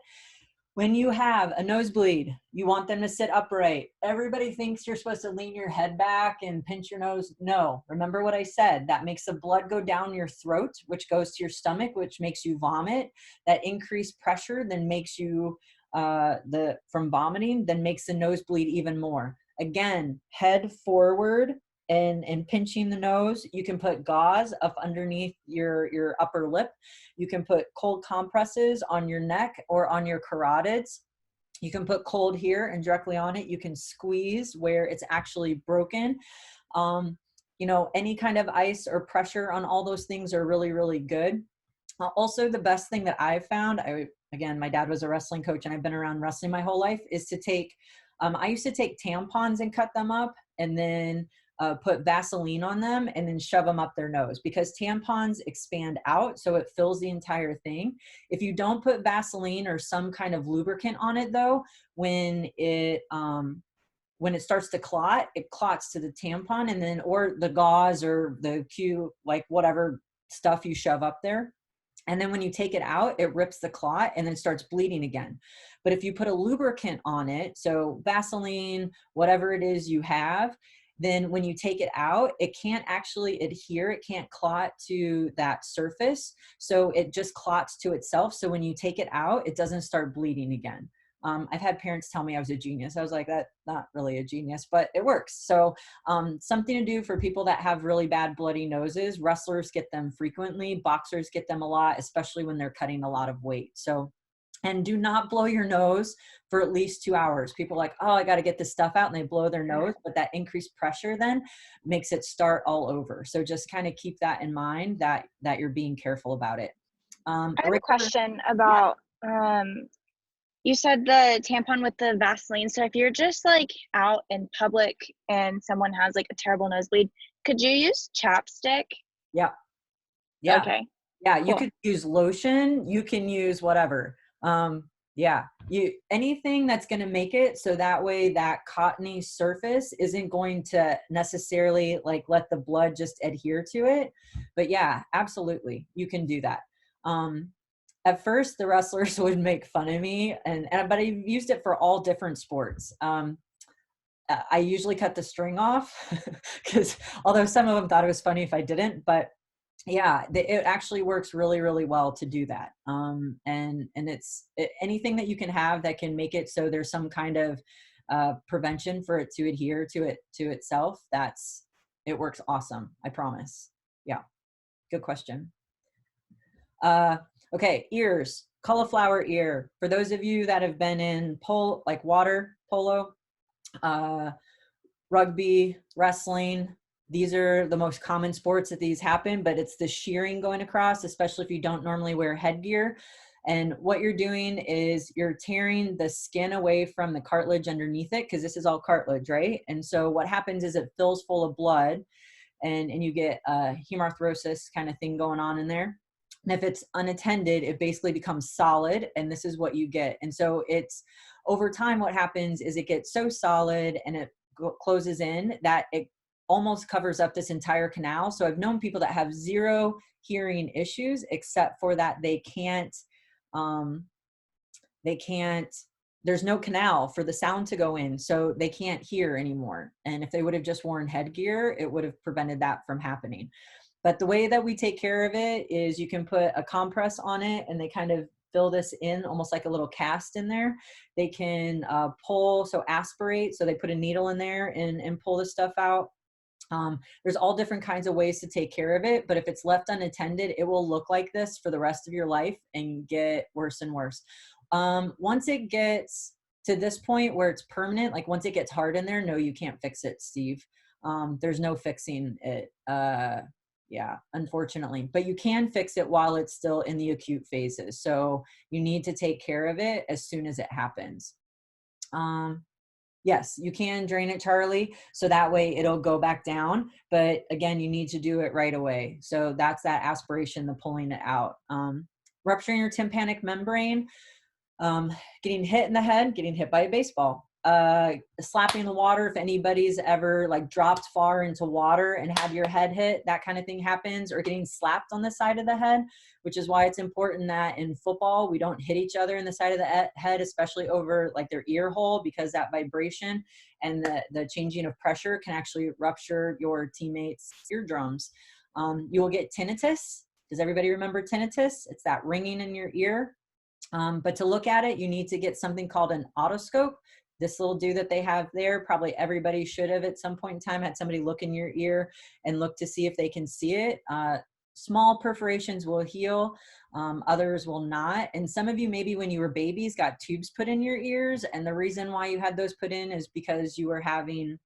When you have a nosebleed, you want them to sit upright. Everybody thinks you're supposed to lean your head back and pinch your nose. No, remember what I said. That makes the blood go down your throat, which goes to your stomach, which makes you vomit. That increased pressure then makes you, from vomiting, then makes the nosebleed even more. Again, head forward and pinching the nose. You can put gauze up underneath your upper lip. You can put cold compresses on your neck or on your carotids. You can put cold here and directly on it. You can squeeze where it's actually broken. Any kind of ice or pressure on all those things are really, really good. Also, the best thing that I've found, again, my dad was a wrestling coach and I've been around wrestling my whole life, is to take, I used to take tampons and cut them up and then put Vaseline on them and then shove them up their nose, because tampons expand out, so it fills the entire thing. If you don't put Vaseline or some kind of lubricant on it, though, when it starts to clot, it clots to the tampon, and then, or the gauze or the like whatever stuff you shove up there. And then when you take it out, it rips the clot and then starts bleeding again. But if you put a lubricant on it, so Vaseline, whatever it is you have, then when you take it out, it can't actually adhere. It can't clot to that surface. So it just clots to itself. So when you take it out, it doesn't start bleeding again. I've had parents tell me I was a genius. I was like, that's not really a genius, but it works. So something to do for people that have really bad bloody noses. Wrestlers get them frequently. Boxers get them a lot, especially when they're cutting a lot of weight. So, and do not blow your nose for at least 2 hours. People are like, oh, I got to get this stuff out, and they blow their nose, but that increased pressure then makes it start all over. So just kind of keep that in mind, that you're being careful about it. I have a question about, you said the tampon with the Vaseline. So if you're just like out in public and someone has like a terrible nosebleed, could you use chapstick? Yeah. Yeah. Okay. Yeah. You Cool. could use lotion. You can use whatever. Yeah. Anything that's going to make it so that way that cottony surface isn't going to necessarily like let the blood just adhere to it. But yeah, absolutely. You can do that. At first the wrestlers would make fun of me but I used it for all different sports. I usually cut the string off because although some of them thought it was funny if I didn't, but yeah, it actually works really, really well to do that. And anything that you can have that can make it so there's some kind of prevention for it to adhere to itself. It works awesome. I promise. Yeah. Good question. Okay, ears, cauliflower ear. For those of you that have been in water polo, rugby, wrestling, these are the most common sports that these happen, but it's the shearing going across, especially if you don't normally wear headgear. And what you're doing is you're tearing the skin away from the cartilage underneath it, because this is all cartilage, right? And so what happens is it fills full of blood, and you get a hemarthrosis kind of thing going on in there. And if it's unattended, it basically becomes solid, and this is what you get. And so it's over time, what happens is it gets so solid and it closes in that it almost covers up this entire canal. So I've known people that have zero hearing issues, except for that they can't, there's no canal for the sound to go in, so they can't hear anymore. And if they would have just worn headgear, it would have prevented that from happening. But the way that we take care of it is you can put a compress on it, and they kind of fill this in almost like a little cast in there. They can aspirate. So they put a needle in there and pull the stuff out. There's all different kinds of ways to take care of it, but if it's left unattended, it will look like this for the rest of your life and get worse and worse. Once it gets to this point where it's permanent, like once it gets hard in there, no, you can't fix it, Steve. There's no fixing it. Yeah, unfortunately, but you can fix it while it's still in the acute phases. So you need to take care of it as soon as it happens. Yes, you can drain it, Charlie, so that way it'll go back down. But again, you need to do it right away. So that's that aspiration, the pulling it out. Rupturing your tympanic membrane, getting hit in the head, getting hit by a baseball. Slapping the water, if anybody's ever like dropped far into water and had your head hit, that kind of thing happens, or getting slapped on the side of the head, which is why it's important that in football we don't hit each other in the side of the head, especially over like their ear hole, because that vibration and the changing of pressure can actually rupture your teammates' eardrums. You will get tinnitus. Does everybody remember tinnitus? It's that ringing in your ear. But to look at it, you need to get something called an otoscope. This little dude that they have there, probably everybody should have at some point in time had somebody look in your ear and look to see if they can see it. Small perforations will heal, others will not. And some of you, maybe when you were babies, got tubes put in your ears. And the reason why you had those put in is because you were having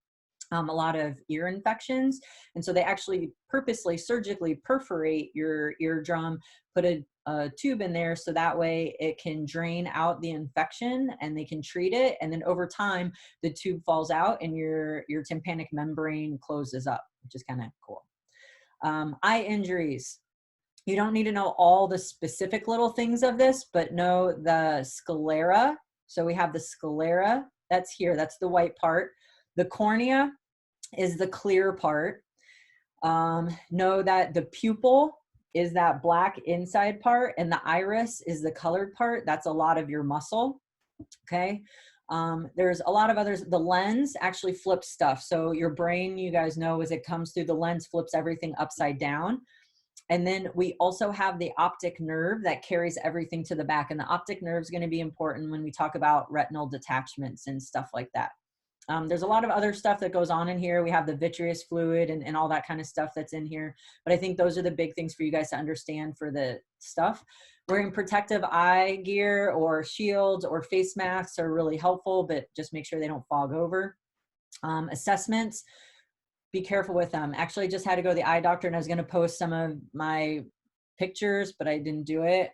a lot of ear infections. And so they actually purposely surgically perforate your eardrum, put a tube in there so that way it can drain out the infection and they can treat it. And then over time, the tube falls out and your tympanic membrane closes up, which is kind of cool. Eye injuries. You don't need to know all the specific little things of this, but know the sclera. So we have the sclera, that's here, that's the white part. The cornea is the clear part. Know that the pupil is that black inside part, and the iris is the colored part. That's a lot of your muscle. Okay. There's a lot of others. The lens actually flips stuff. So your brain, you guys know, as it comes through the lens, flips everything upside down. And then we also have the optic nerve that carries everything to the back. And the optic nerve is going to be important when we talk about retinal detachments and stuff like that. There's a lot of other stuff that goes on in here. We have the vitreous fluid and all that kind of stuff that's in here. But I think those are the big things for you guys to understand for the stuff. Wearing protective eye gear or shields or face masks are really helpful, but just make sure they don't fog over. Assessments, be careful with them. Actually, I just had to go to the eye doctor, and I was going to post some of my pictures, but I didn't do it.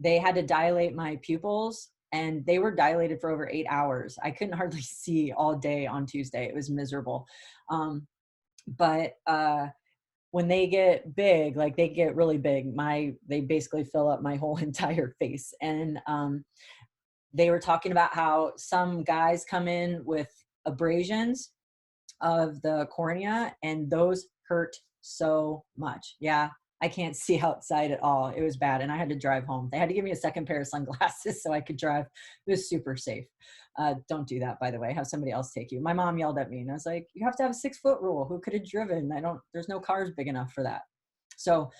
They had to dilate my pupils, and they were dilated for over 8 hours. I couldn't hardly see all day on Tuesday. It was miserable. But when they get big, like they get really big, they basically fill up my whole entire face. And they were talking about how some guys come in with abrasions of the cornea, and those hurt so much. Yeah, I can't see outside at all. It was bad, and I had to drive home. They had to give me a second pair of sunglasses so I could drive. It was super safe. Don't do that, by the way. Have somebody else take you. My mom yelled at me, and I was like, you have to have a 6-foot rule. Who could have driven? There's no cars big enough for that. So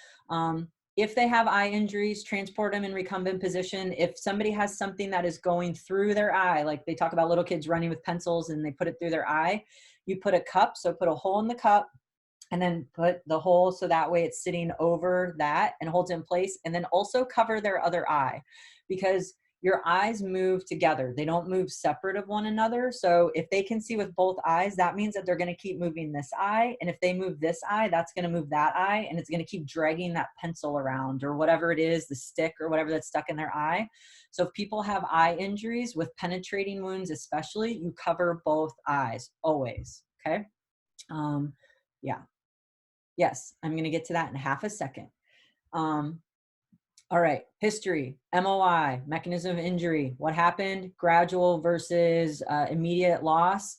if they have eye injuries, transport them in recumbent position. If somebody has something that is going through their eye, like they talk about little kids running with pencils and they put it through their eye, you put a cup, so put a hole in the cup and then put the hole so that way it's sitting over that and holds it in place. And then also cover their other eye, because your eyes move together. They don't move separate of one another. So if they can see with both eyes, that means that they're going to keep moving this eye. And if they move this eye, that's going to move that eye. And it's going to keep dragging that pencil around or whatever it is, the stick or whatever that's stuck in their eye. So if people have eye injuries with penetrating wounds, especially, you cover both eyes always. Okay. Yeah. Yes. I'm going to get to that in half a second. All right, history, MOI, mechanism of injury, what happened, gradual versus immediate loss,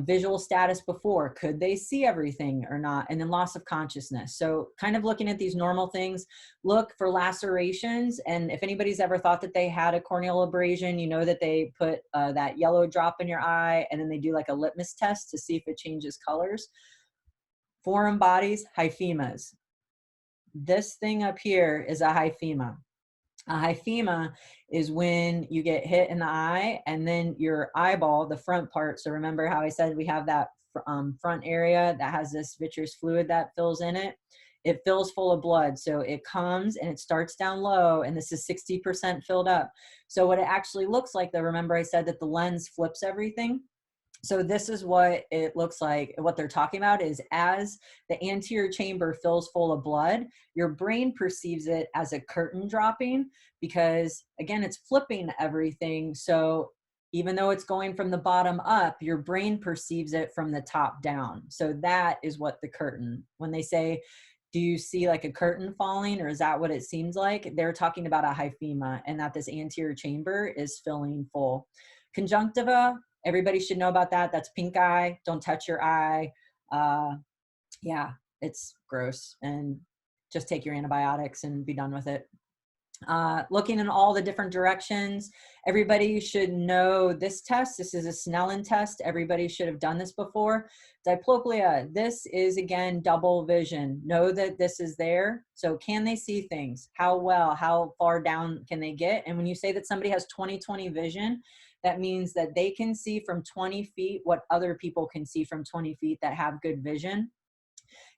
visual status before, could they see everything or not, and then loss of consciousness. So kind of looking at these normal things, look for lacerations, and if anybody's ever thought that they had a corneal abrasion, you know that they put that yellow drop in your eye, and then they do like a litmus test to see if it changes colors. Foreign bodies, hyphemas. This thing up here is a hyphema. A hyphema is when you get hit in the eye and then your eyeball, the front part. So remember how I said we have that front area that has this vitreous fluid that fills in it. It fills full of blood. So it comes and it starts down low, and this is 60% filled up. So what it actually looks like, though, remember I said that the lens flips everything. So this is what it looks like. What they're talking about is as the anterior chamber fills full of blood, your brain perceives it as a curtain dropping because, again, it's flipping everything. So even though it's going from the bottom up, your brain perceives it from the top down. So that is what the curtain, when they say, do you see like a curtain falling, or is that what it seems like? They're talking about a hyphema, and that this anterior chamber is filling full. Conjunctiva, everybody should know about that. That's pink eye. Don't touch your eye. Yeah, it's gross. And just take your antibiotics and be done with it. Looking in all the different directions. Everybody should know this test. This is a Snellen test. Everybody should have done this before. Diplopia, this is, again, double vision. Know that this is there. So can they see things? How well, how far down can they get? And when you say that somebody has 20/20 vision, that means that they can see from 20 feet what other people can see from 20 feet that have good vision.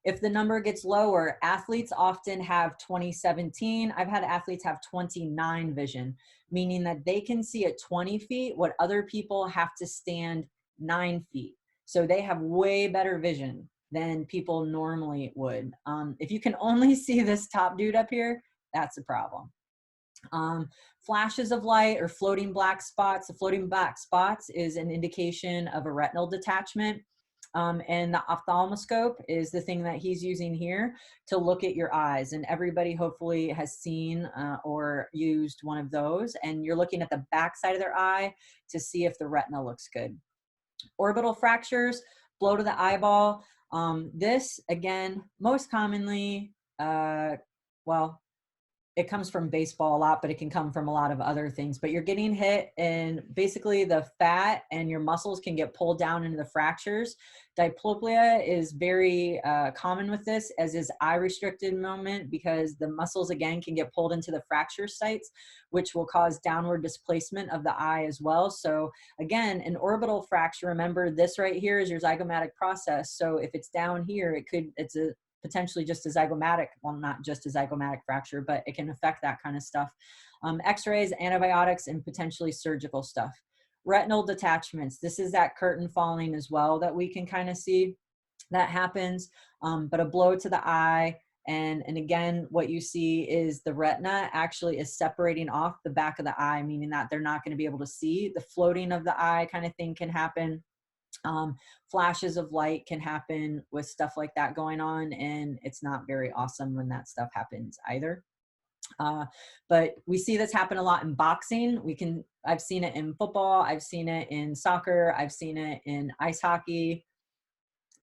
If the number gets lower, athletes often have 20/17. I've had athletes have 29 vision, meaning that they can see at 20 feet what other people have to stand 9 feet. So they have way better vision than people normally would. If you can only see this top dude up here, that's a problem. Flashes of light or floating black spots. The floating black spots is an indication of a retinal detachment. And the ophthalmoscope is the thing that he's using here to look at your eyes. And everybody hopefully has seen or used one of those. And you're looking at the back side of their eye to see if the retina looks good. Orbital fractures, blow to the eyeball. This, again, most commonly, well, it comes from baseball a lot, but it can come from a lot of other things. But you're getting hit, and basically the fat and your muscles can get pulled down into the fractures. Diplopia is very common with this, as is eye restricted movement, because the muscles again can get pulled into the fracture sites, which will cause downward displacement of the eye as well. So again, an orbital fracture, remember this right here is your zygomatic process. So if it's down here, it's a potentially just a zygomatic, well, not just a zygomatic fracture, but it can affect that kind of stuff. X-rays, antibiotics, and potentially surgical stuff. Retinal detachments. This is that curtain falling as well that we can kind of see that happens, but a blow to the eye. And again, what you see is the retina actually is separating off the back of the eye, meaning that they're not going to be able to see. The floating of the eye kind of thing can happen. Flashes of light can happen with stuff like that going on, and it's not very awesome when that stuff happens either. But we see this happen a lot in boxing. I've seen it in football, I've seen it in soccer, I've seen it in ice hockey,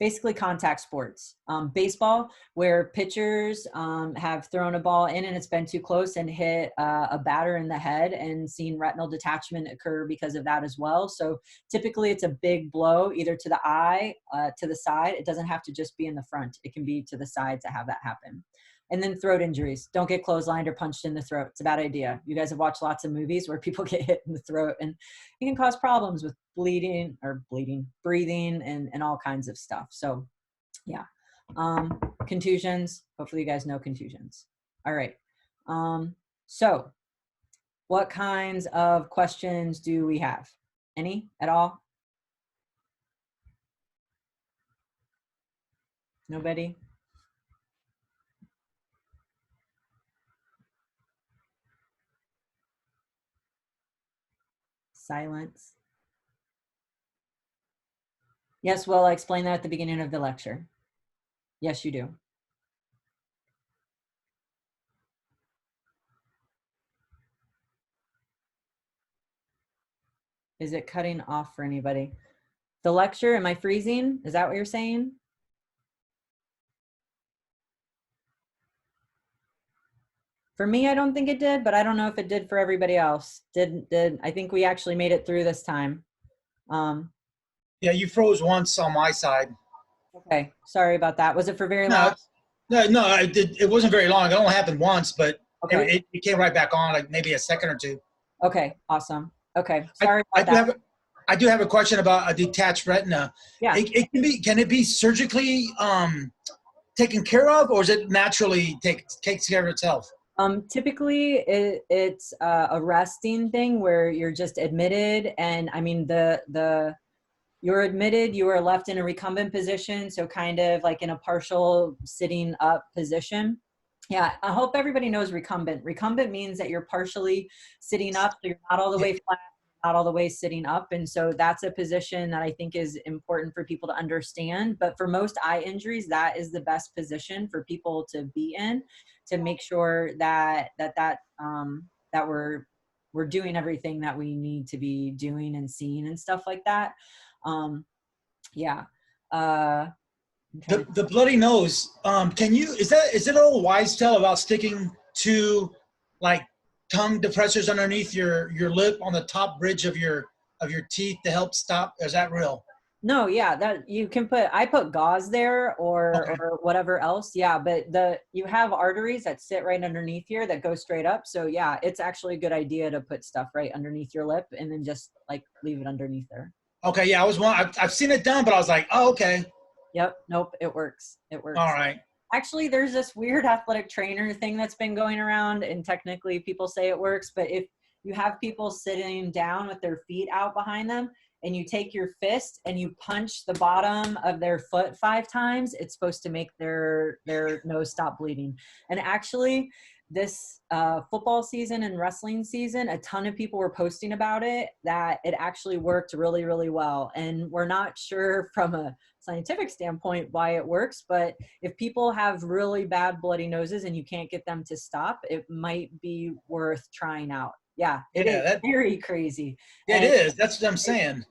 basically contact sports. Baseball, where pitchers have thrown a ball in and it's been too close and hit a batter in the head, and seen retinal detachment occur because of that as well. So typically it's a big blow either to the eye, to the side. It doesn't have to just be in the front. It can be to the side to have that happen. And then throat injuries. Don't get clotheslined or punched in the throat. It's a bad idea. You guys have watched lots of movies where people get hit in the throat, and it can cause problems with breathing, and all kinds of stuff. So yeah. Contusions. Hopefully you guys know contusions. All right. So what kinds of questions do we have? Any at all? Nobody? Silence. Yes, well, I explained that at the beginning of the lecture. Yes, you do. Is it cutting off for anybody? The lecture, am I freezing? Is that what you're saying? For me, I don't think it did, but I don't know if it did for everybody else. I think we actually made it through this time. Yeah, you froze once on my side. Okay, sorry about that. Was it for very long? No, it wasn't very long. It only happened once, but Okay. it came right back on, like maybe a second or two. Okay, awesome. Okay, sorry about that. I do have a question about a detached retina. Yeah. Can it be surgically taken care of, or is it naturally takes care of itself? Typically it's a resting thing where you're just admitted, and I mean you're admitted, you are left in a recumbent position, so kind of like in a partial sitting up position. Yeah, I hope everybody knows recumbent. Recumbent means that you're partially sitting up, so you're not all the way flat, not all the way sitting up. And so that's a position that I think is important for people to understand. But for most eye injuries, that is the best position for people to be in, to make sure that we're doing everything that we need to be doing and seeing and stuff like that. Yeah. The bloody nose. Is it a little wise tale about sticking to like tongue depressors underneath your lip on the top bridge of your teeth to help stop? Is that real? No, yeah, that you can I put gauze there or whatever else. Yeah, but you have arteries that sit right underneath here that go straight up. So yeah, it's actually a good idea to put stuff right underneath your lip and then just like leave it underneath there. Okay, yeah, I've seen it done, but I was like, oh, okay. Yep, nope, it works. It works. All right. Actually, there's this weird athletic trainer thing that's been going around, and technically people say it works, but if you have people sitting down with their feet out behind them and you take your fist and you punch the bottom of their foot 5 times, it's supposed to make their nose stop bleeding. And actually, this football season and wrestling season, a ton of people were posting about it, that it actually worked really, really well. And we're not sure from a scientific standpoint why it works, but if people have really bad bloody noses and you can't get them to stop, it might be worth trying out. Yeah, it is very crazy. It is. That's what I'm saying.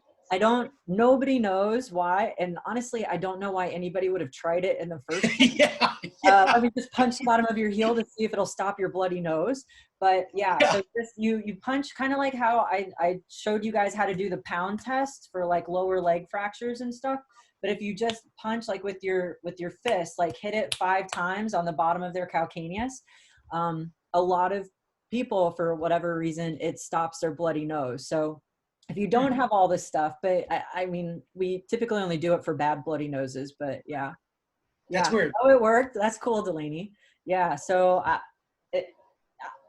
nobody knows why. And honestly, I don't know why anybody would have tried it in the first place. Yeah. Let me just punch the bottom of your heel to see if it'll stop your bloody nose. But yeah, so just you punch kind of like how I showed you guys how to do the pound test for like lower leg fractures and stuff. But if you just punch like with your fist, like hit it 5 times on the bottom of their calcaneus, a lot of people, for whatever reason, it stops their bloody nose. So if you don't have all this stuff, but I mean, we typically only do it for bad bloody noses, but yeah. That's weird. Oh, it worked. That's cool, Delaney. Yeah. So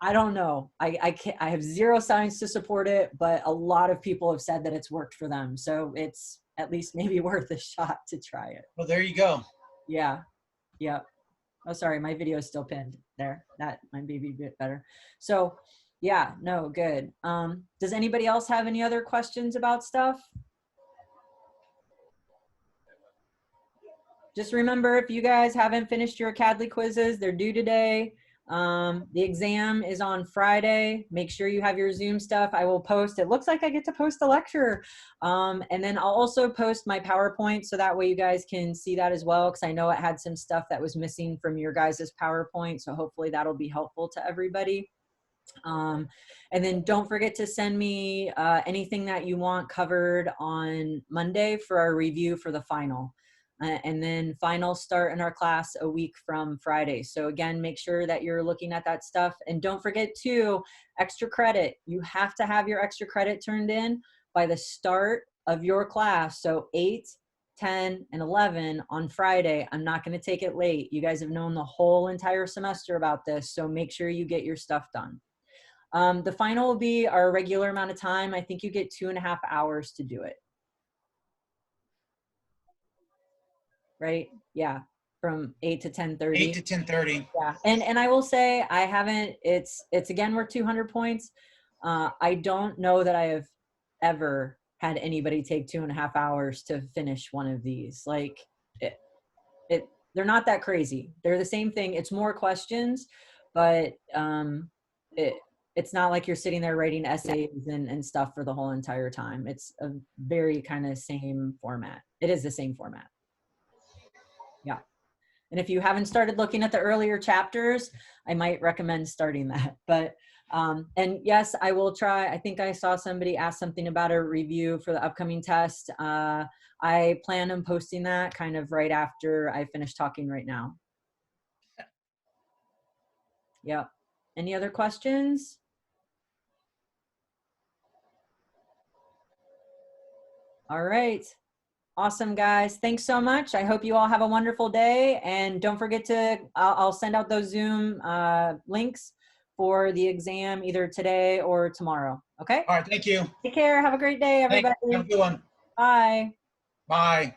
I don't know. I can't, I have zero science to support it, but a lot of people have said that it's worked for them. So it's at least maybe worth a shot to try it. Well, there you go. Yeah. Yeah. Oh, sorry. My video is still pinned there. That might be a bit better. So yeah, no, good. Does anybody else have any other questions about stuff? Just remember, if you guys haven't finished your CADLI quizzes, they're due today. The exam is on Friday. Make sure you have your Zoom stuff. I will post, it looks like I get to post a lecture. And then I'll also post my PowerPoint, so that way you guys can see that as well, because I know it had some stuff that was missing from your guys' PowerPoint. So hopefully that'll be helpful to everybody. And then don't forget to send me anything that you want covered on Monday for our review for the final. And then finals start in our class a week from Friday. So again, make sure that you're looking at that stuff. And don't forget to extra credit. You have to have your extra credit turned in by the start of your class. So 8, 10, and 11 on Friday. I'm not going to take it late. You guys have known the whole entire semester about this. So make sure you get your stuff done. The final will be our regular amount of time. I think you get 2.5 hours to do it. Right? Yeah. From 8 to 10:30. 8 to 10:30. Yeah. And I will say, I haven't, it's again, we're 200 points. I don't know that I have ever had anybody take 2.5 hours to finish one of these. Like they're not that crazy. They're the same thing. It's more questions, but it's not like you're sitting there writing essays and stuff for the whole entire time. It's a very kind of same format. It is the same format. Yeah. And if you haven't started looking at the earlier chapters, I might recommend starting that. But, and yes, I will try. I think I saw somebody ask something about a review for the upcoming test. I plan on posting that kind of right after I finish talking right now. Yep. Any other questions? All right. Awesome, guys. Thanks so much. I hope you all have a wonderful day. And don't forget to, I'll send out those Zoom links for the exam either today or tomorrow. Okay? All right. Thank you. Take care. Have a great day, everybody. Thanks. Have a good one. Bye. Bye.